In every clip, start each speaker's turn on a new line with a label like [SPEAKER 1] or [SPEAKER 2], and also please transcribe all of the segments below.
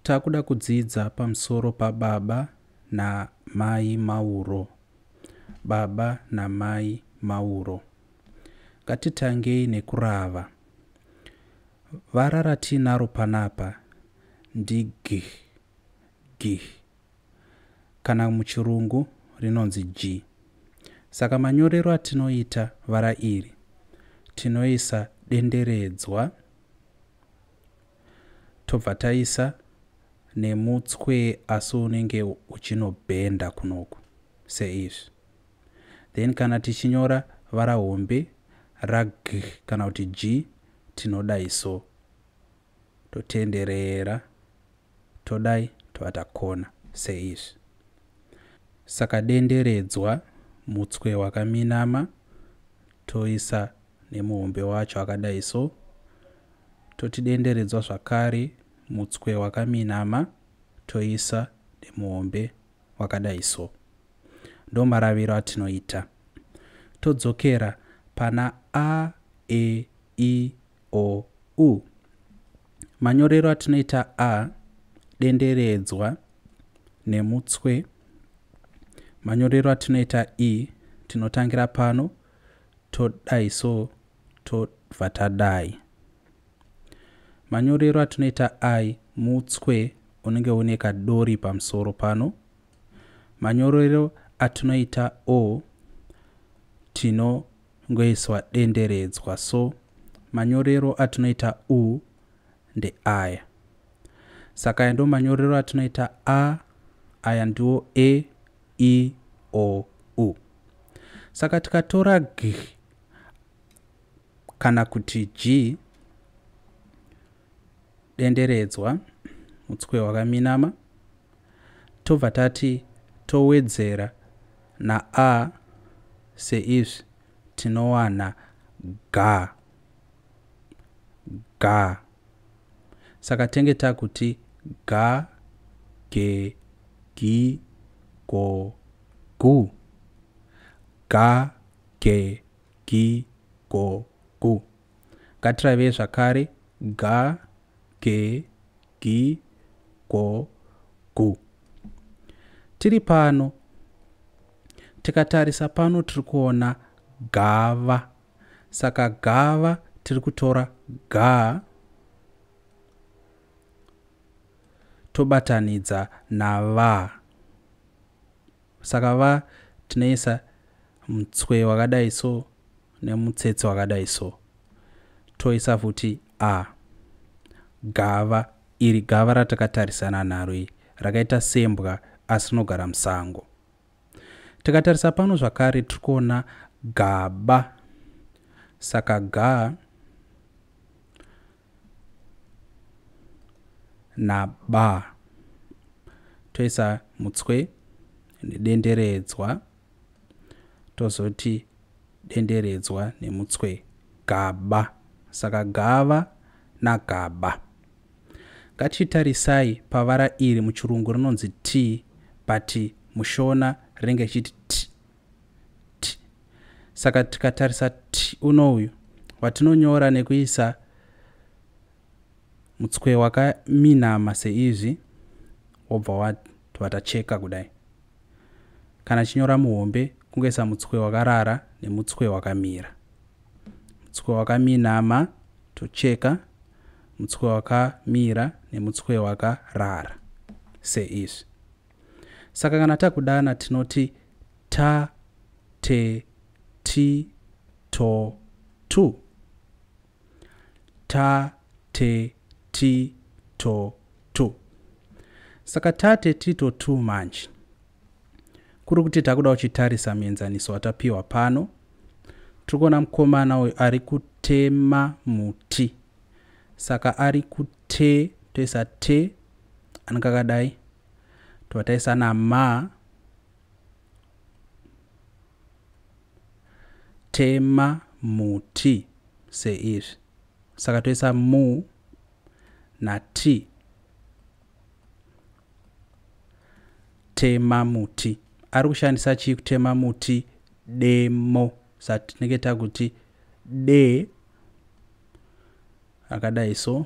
[SPEAKER 1] Takuda kudzidza pamusoro pababa namai Mauro. Baba namai Mauro. Ngatitangei nekurava. Vara ratinaro panapa ndi g. Kana muchirungu rinonzi G. Saka manyorero atinoita vara iri, tinoisa denderedzwa, tobva taisa nemutswe asi unenge uchinobhenda kunoku seizvi. Then kana tichinyora vara hombe rag kana kuti G, tinodai so, totenderera, todai tobva takona seizvi. Saka denderedzwa, mutswe wakaminama, toisa nemuhombe wacho akadai so, toti denderedzwa zvakare, mutswe wakaminama, toisa nemuhombe wakadai so. Ndo maraviro atinoita. Todzokera pana a, e, I, o, u. Manyorero atinoita a, denderedzwa nemutswe. Manyorero atinoita I, tinotangira pano, todai so, tobva tadai. Manyorero atinoita I, mutswe unenge une kadori pamusoro pano. Manyorero atinoita o, tinongoiswa denderedzwa so. Manyorero atinoita u ndeaya. Saka aya ndo manyorero atinoita a, aya ndiwo e, I, o, u. Saka tikatora g kana kuti G, denderedzwa, mutswe wakaminama, tobva tati towedzera na a seizvi, tinowana ga. Saka tenge takuti ga, ge, gi, go, gu. Ga, ge, gi, go, gu. Ngatiravei zvakare ga, ge, gi, go, gu. Tiri pano, tikatarisa pano tiri kuona gava. Saka gava tiri kutora ga tobatanidza na va. Saka va tinoisa mutswe wakadai so nemutsetse wakadai so. Toisa futi a. Gava, iri gava ratakatarisana naro iri, rakaita sembwa asi rinogara musango. Tikatarisa pano zvakare tiri kuona gaba. Saka ga na ba. Toisa mutswe nedenderedzwa, tozoti denderedzwa nemutswe gaba. Saka gava nagaba. Ngatichitarisai pavara iri, muchirungu rinonzi T, but mushona rinenge chiti t. Saka tikatarisa T unoyu watinonyora nekuisa mutswe wakaminama seizvi, wobva watova tacheka kudai. Kana chinyora muhombe, kungoisa mutswe wakarara nemutswe wakamira. Mutswe wakaminama tocheka, mutswe wakamira nemutswe wakarara seizvi. Saka kana takudana tinoti ta, te, ti, to, tu. Ta, te, ti, to, tu. Saka ta, te, ti, to, tu manje kuri kuti takuda kuchitarisa muenzaniso watapiwa pano. Tikuona mukomana uyu ari kutema muti. Saka ari kute, toisa te anenge akadai, tobva taisa nama, tema muti seizvi. Saka toisa mu na ti, tema muti. Ari kushandisa chii kutema muti? Demo. Saka tinenge takuti de akadai so,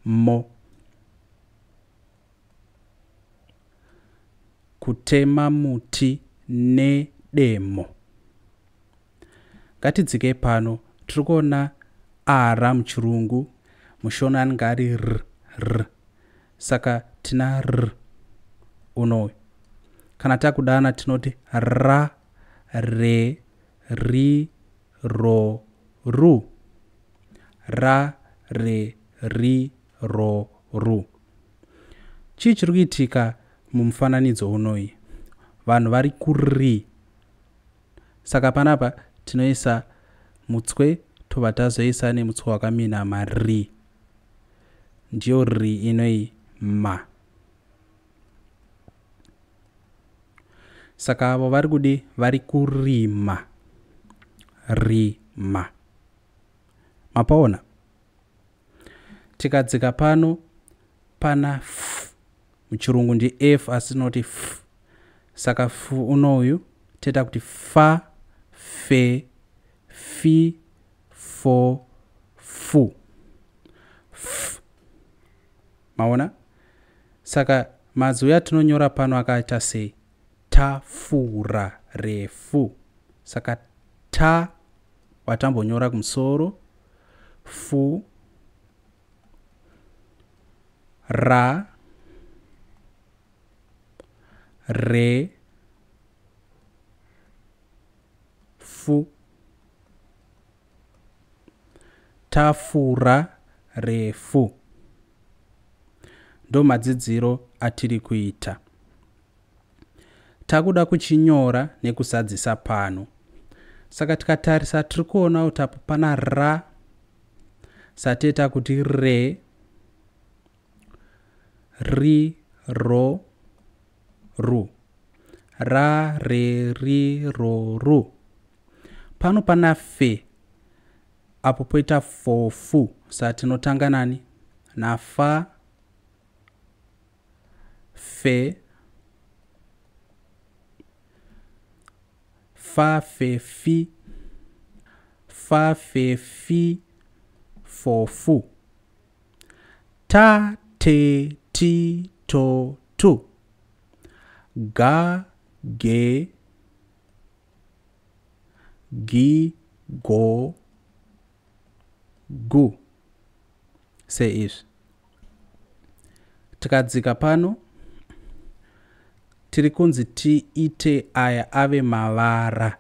[SPEAKER 1] mo. Kutema muti nedemo. Ngatidzike pano. Tiri kuona ara muchirungu, mushona anenge ari r. Saka tina r unoyu. Kana takudana tinoti ra, re, ri, ro, ru. Ra, re, ri, ro, ru. Chii chiri kuitika mumufananidzo unoyu? Vanhu vari kuri. Saka panapa tinoisa mutswe tobva tazoisa nemutswe wakaminama ri. Ndiyo ri inoi ma. Saka avo vari kudi vari kurima. Rima. Mapaona? Tikadzika pano pana f. Muchirungu ndi f asi tinoti f. Saka f unoyu teta kuti fa, fe, fi, fo, fu. F. Maona? Saka mazwi atinonyora pano akaita sei? Tafura refu. Saka ta watambonyora kumusoro, fu, ra, re, fu. Tafura refu. Ndo madzidziro atiri kuita. Takuda kuchinyora nekusadzisa pano. Saka tikatarisa tiri kuona kuti apo pana ra, sateta kuti re, ri, ro, ru. Ra, re, ri, ro, ru. Pano pana fe. Apo poita fo, fu. Saka tinotanga nani? Na fa, fe, fa, fe, fi, fa, fe, fi, fo, fu. Ta, te, ti, to, tu. Ga, ge, gi, go, gu. Seizvi. Tikadzika pano tiri kunzi tiite aya ave mavara.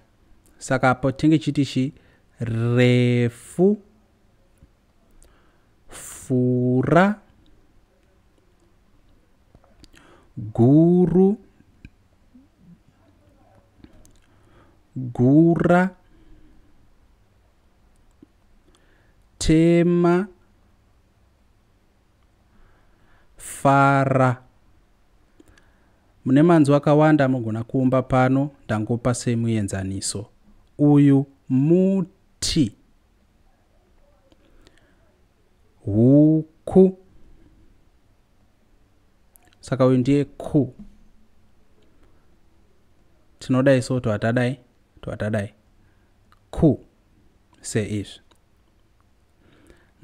[SPEAKER 1] Saka apo tinge chitishi refu, fura, guru, gura, tema, fara. Mune manzwi akawanda mugona kuumba pano ndangopa semuenzaniso. Uyu muti. Huku. Saka uyu ndiye ku. Tinodai so twatadai. Ku. Seizvi.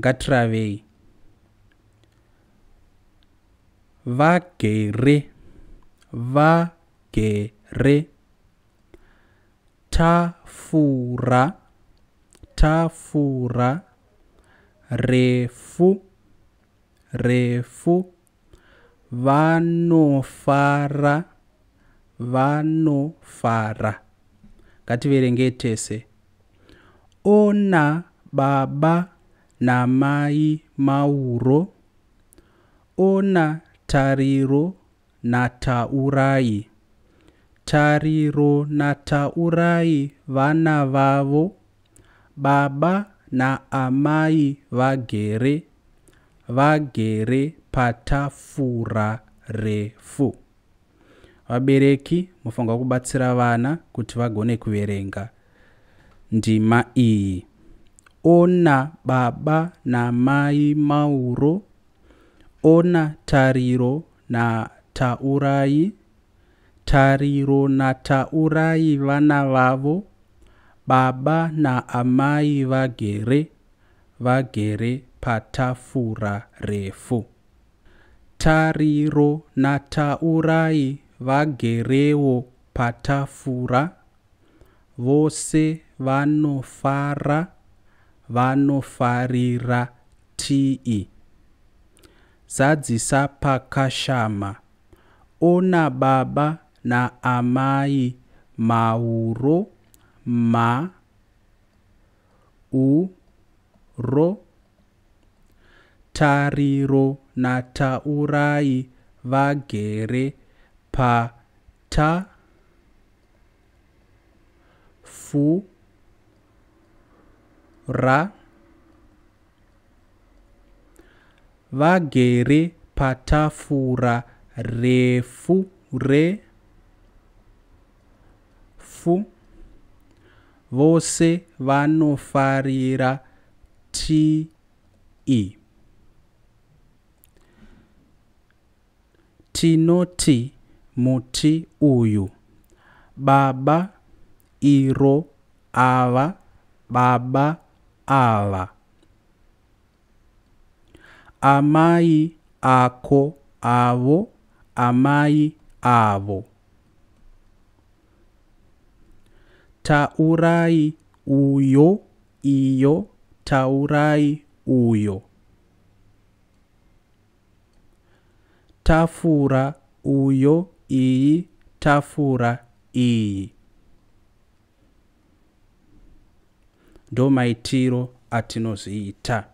[SPEAKER 1] Ngatiravei. Vagere. Vagere. Tafura. Tafura. Refu. Refu. Vanofara. Vanofara. Ngativerenge tese. Ona baba namai Mauro. Ona tariro nataurai. Tariro nataurai vana vavo. Baba na amai vagere. Vagere patafura refu. Vabereki mufanirwa kubatsira vana kuti vagone kuverenga ndima iyi. Ona baba namai Mauro. Ona tariro nataurai. Tariro nataurai vana vavo. Baba na amai vagere. vagere patafura refu. Tariro naTaurai vagerewo patafura. Vose vanofara, vanofarira tii. Zadzisa pakashama. Ona baba naamai mauro mauro. Tariro naTaurai vagere patafura. Vagere patafura refu refu. Vose vanofarira tii. Tinoti muti uyu. Baba iro ava. Baba ava. Amai ako avo. Amai avo. Taurai uyo iyo. Taurai uyo. Tafura uyo iyi. Tafura iyi. Ndo maitiro atinoziita.